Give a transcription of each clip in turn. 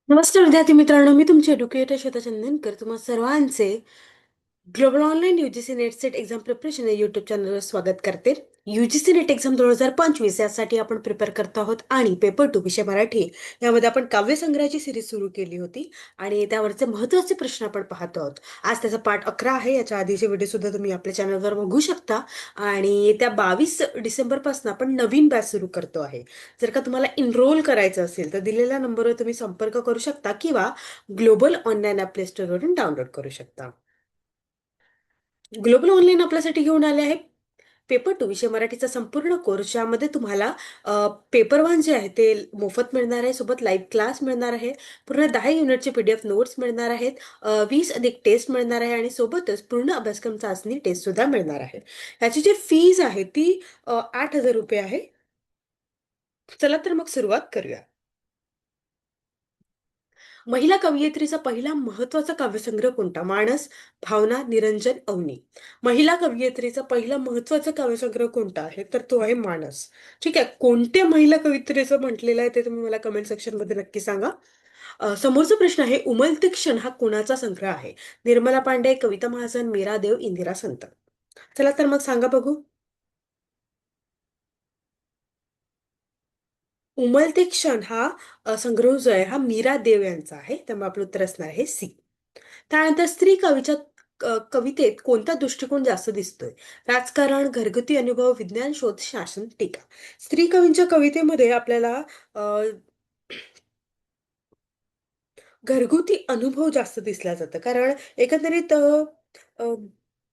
नमस्कार विद्यार्थी मित्रांनो, मी तुमचे एड्युकेटर श्वेता चंदनकर तुम्हा सर्वांचे global online UGC net set exam preparation या युट्यूब चॅनलवर स्वागत करते. यूजीसी नेट एक्झाम 2025 यासाठी आपण प्रिपेअर करतो आहोत आणि पेपर टू विषय मराठी यामध्ये आपण काव्यसंग्रहाची सिरीज सुरू केली होती आणि त्यावरचे महत्त्वाचे प्रश्न आपण पाहतो आहोत. आज त्याचा पाठ 11 आहे. याच्या आधीचे व्हिडिओ सुद्धा तुम्ही आपल्या चॅनलवर बघू शकता आणि येत्या 22 डिसेंबर पासून आपण नवीन बॅच सुरू करतो आहे. जर का तुम्हाला एनरोल करायचं असेल तर दिलेल्या नंबरवर तुम्ही संपर्क करू शकता किंवा ग्लोबल ऑनलाईन ॲप प्ले स्टोअरवरून डाउनलोड करू शकता. ग्लोबल ऑनलाईन आपल्यासाठी घेऊन आले आहे पेपर टू विषय मराठीचा संपूर्ण कोर्स, ज्यामध्ये तुम्हाला पेपर वन जे आहे ते मोफत मिळणार आहे, सोबत लाईव्ह क्लास मिळणार आहे, पूर्ण 10 युनिटचे PDF नोट्स मिळणार आहेत, 20 अधिक टेस्ट मिळणार आहे आणि सोबतच पूर्ण अभ्यासक्रम चाचणी टेस्ट सुद्धा मिळणार आहे. याची जी फीज आहे ती 8,000 रुपये आहे. चला तर मग सुरुवात करूया. महिला कवयित्रीचा पहिला महत्वाचा काव्यसंग्रह कोणता? मानस, भावना, निरंजन, अवनी. महिला कवयित्रीचा पहिला महत्वाचा काव्यसंग्रह कोणता आहे? तर तो आहे मानस. ठीक आहे. कोणत्या महिला कवयित्रीचं म्हटलेलं आहे ते तुम्ही मला कमेंट सेक्शन मध्ये नक्की सांगा. समोरचा प्रश्न आहे, उमलते क्षण हा कोणाचा संग्रह आहे? निर्मला पांडे, कविता महाजन, मीरा देव, इंदिरा संत. चला तर मग सांगा बघू. उमलते क्षण हा संग्रह जो आहे हा मीरा देव यांचा आहे, त्यामुळे आपलं उत्तर असणार आहे सी. त्यानंतर स्त्री कवितेत कोणता दृष्टिकोन जास्त दिसतोय? राजकारण, घरगुती अनुभव, विज्ञान शोध, शासन, टीका. स्त्री कवींच्या कवितेमध्ये आपल्याला अ, घरगुती अनुभव जास्त दिसला जातं, कारण एकंदरीत अ,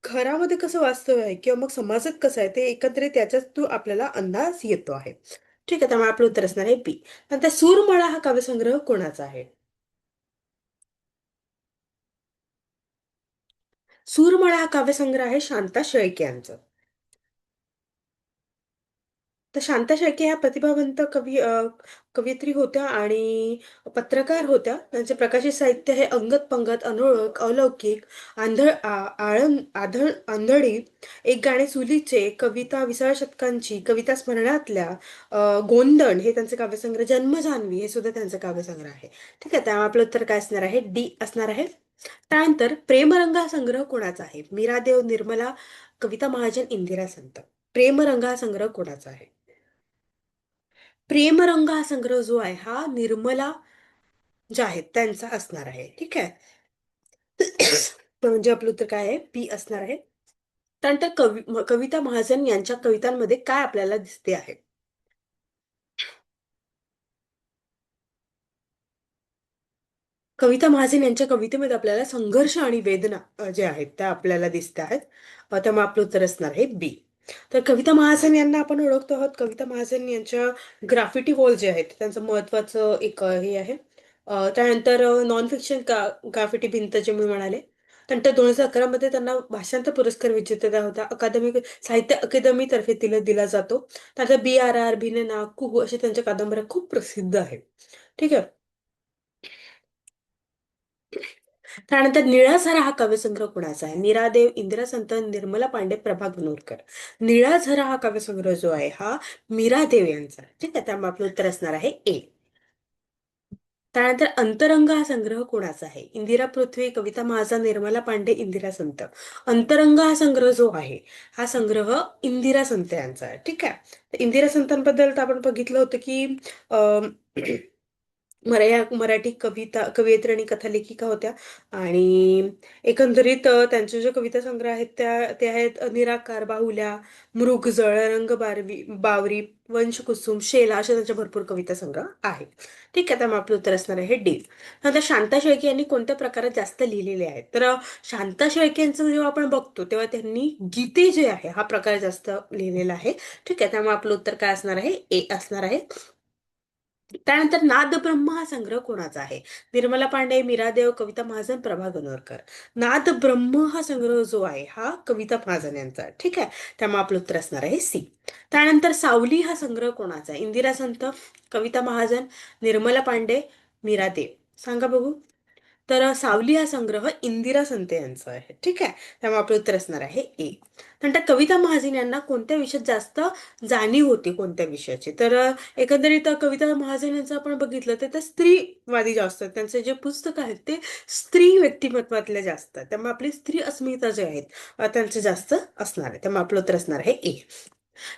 घरामध्ये कसं वास्तव आहे किंवा मग समाजात कसं आहे ते एकत्रित त्याच्यात तो आपल्याला अंदाज येतो आहे. ठीक आहे, त्यामुळे आपलं उत्तर असणार आहे बी. नंतर सूरमळा हा काव्यसंग्रह कोणाचा आहे? सूरमळा हा काव्यसंग्रह आहे शांता शेळके यांचा. तर शांता शेळके ह्या प्रतिभावंत कवयित्री होत्या आणि पत्रकार होत्या. त्यांचे प्रकाशित साहित्य हे अंगत पंगत, अनोळक, अलौकिक, आंधळी, एक गाणे चुलीचे, कविता 20व्या शतकांची, कविता स्मरणातल्या, गोंधण हे त्यांचे काव्यसंग्रह, जन्मजान्हवी हे सुद्धा त्यांचे काव्यसंग्रह आहे. ठीक आहे, त्यामुळे आपलं उत्तर काय असणार आहे? डी असणार आहे. त्यानंतर प्रेमरंग हा संग्रह कोणाचा आहे? मीरादेव, निर्मला, कविता महाजन, इंदिरा संत. प्रेमरंग हा संग्रह कोणाचा आहे? प्रेमरंग हा संग्रह जो आहे हा निर्मला ज्या आहेत त्यांचा असणार आहे. ठीक आहे. म्हणजे आपलं उत्तर काय आहे? बी असणार आहे. त्यानंतर कविता महाजन यांच्या कवितांमध्ये काय आपल्याला दिसते आहे? कविता महाजन यांच्या कवितेमध्ये आपल्याला संघर्ष आणि वेदना जे आहेत त्या आपल्याला दिसत आहेत. त्यामुळे आपलं उत्तर असणार आहे बी. तर कविता महाजन यांना आपण ओळखतो आहोत. कविता महाजन यांच्या ग्राफिटी वॉल जे आहेत त्यांचं महत्वाचं एक हे आहे. त्यानंतर नॉन फिक्शन ग्राफिटी भिंत जे मी म्हणाले. त्यानंतर 2011 मध्ये त्यांना भाषांतर पुरस्कार विजेत्या त्या होत्या. साहित्य अकादमी तर्फे तिला दिला जातो. त्यानंतर BRR, भिनना, कुहू अशा त्यांच्या कादंबऱ्या खूप प्रसिद्ध आहेत. ठीक आहे. त्यानंतर निळा हा काव्यसंग्रह कुणाचा आहे? मीरादेव, इंदिरा संत, निर्मला पांडे, प्रभा गणोरकर. निळा हा काव्यसंग्रह जो आहे हा मीरादेव यांचा आहे. ठीक आहे, त्यामुळे आपलं उत्तर असणार आहे ए. त्यानंतर अंतरंग हा संग्रह कोणाचा आहे? इंदिरा पृथ्वी, कविता महाजन, निर्मला पांडे, इंदिरा संत. अंतरंग हा संग्रह जो आहे हा संग्रह इंदिरा संत यांचा आहे. ठीक आहे. तर इंदिरा संतांबद्दल तर आपण बघितलं होतं की मराठी कवयित्री आणि कथालेखिका होत्या आणि एकंदरीत त्यांचे जे कविता संग्रह आहेत ते आहेत निराकार, बाहुल्या, मृगजळ, बावरी, वंशकुसुम, शेला अशा त्यांच्या भरपूर कविता संग्रह आहेत. ठीक आहे, त्यामुळे आपलं उत्तर असणार आहे डी. नंतर शांता शेळके यांनी कोणत्या प्रकारात जास्त लिहिलेले आहेत? तर शांता शेळके यांचं जेव्हा आपण बघतो तेव्हा त्यांनी गीते जे आहे हा प्रकार जास्त लिहिलेला आहे. ठीक आहे, त्यामुळे आपलं उत्तर काय असणार आहे? ए असणार आहे. त्यानंतर नादब्रह्म हा संग्रह कोणाचा आहे? निर्मला पांडे, मीरादेव, कविता महाजन, प्रभा गणोरकर. नादब्रह्म हा संग्रह जो आहे हा कविता महाजन यांचा आहे. ठीक आहे, त्यामुळे आपलं उत्तर असणार आहे सी. त्यानंतर सावली हा संग्रह कोणाचा आहे? इंदिरा संत, कविता महाजन, निर्मला पांडे, मीरादेव. सांगा बघू. तर सावली हा संग्रह इंदिरा संत यांचा आहे. ठीक आहे. त्यामुळे आपलं उत्तर असणार आहे ए. नंतर कविता महाजन यांना कोणत्या विषयात जास्त जाणीव होती, कोणत्या विषयाची? तर एकंदरीत कविता महाजन यांचं आपण बघितलं तर ते स्त्रीवादी जास्त आहेत. त्यांचे जे पुस्तक आहेत ते स्त्री व्यक्तिमत्वातले जास्त आहेत. त्यामुळे आपली स्त्री अस्मिता जे आहेत त्यांचे जास्त असणार आहे. त्यामुळे आपलं उत्तर असणार आहे ए.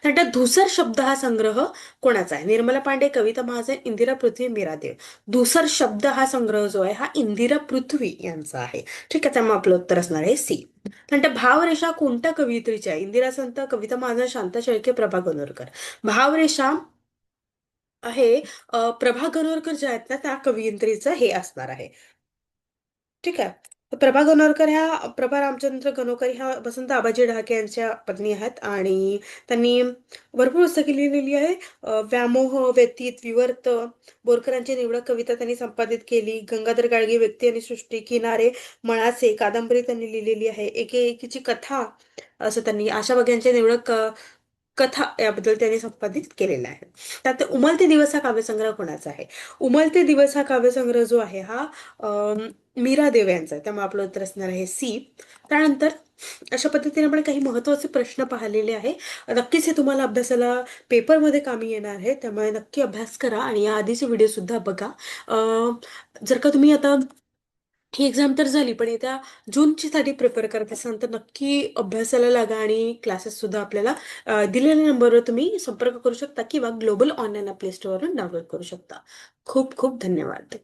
नंतर धुसर शब्द हा संग्रह कोणाचा आहे? निर्मला पांडे, कविता महाजन, इंदिरा पृथ्वी, मीरा देव. धुसर शब्द हा संग्रह जो आहे हा इंदिरा पृथ्वी यांचा आहे. ठीक आहे. त्यामुळे आपलं उत्तर असणार आहे सी. नंतर भावरेषा कोणत्या कवयित्रीची आहे? इंदिरा संत, कविता महाजन, शांता शेळके, प्रभा गणोरकर. भावरेषा आहे प्रभा गणोरकर ज्या आहेत ना त्या कवयित्रीचं हे असणार आहे. ठीक आहे. तर प्रभा गणोरकर ह्या प्रभा रामचंद्र गणोकर ह्या वसंत आबाजी डहाके यांच्या पत्नी आहेत आणि त्यांनी भरपूर पुस्तके लिहिलेली आहे. व्यामोह, व्यतीत, विवर्त, बोरकरांची निवडक कविता त्यांनी संपादित केली. गंगाधर गाडगे, व्यक्ती आणि सृष्टी, किनारे, मळाचे, कादंबरी त्यांनी लिहिलेली आहे. एके एकीची कथा असं त्यांनी आशा बग्यांचे निवडक कथा याबद्दल त्यांनी संपादित केलेला आहे. त्यात उमलते दिवस हा काव्यसंग्रह कोणाचा आहे? उमलते दिवस हा काव्यसंग्रह जो आहे हा मीरा देव यांचा आहे. त्यामुळे आपलं उत्तर असणार आहे सी. त्यानंतर अशा पद्धतीने आपण काही महत्वाचे प्रश्न पाहिलेले आहे. नक्कीच हे तुम्हाला अभ्यासाला पेपरमध्ये कामी येणार आहे. त्यामुळे नक्की अभ्यास करा आणि या आधीचे व्हिडिओ सुद्धा बघा. जर का तुम्ही आता ही एक्झाम तर झाली पण येत्या जूनची साठी प्रिपेअर करत असाल तर नक्की अभ्यासाला लागा आणि क्लासेस सुद्धा आपल्याला दिलेल्या नंबरवर तुम्ही संपर्क करू शकता किंवा ग्लोबल ऑनलाईन प्ले स्टोअरवरून डाउनलोड करू शकता. खूप खूप धन्यवाद.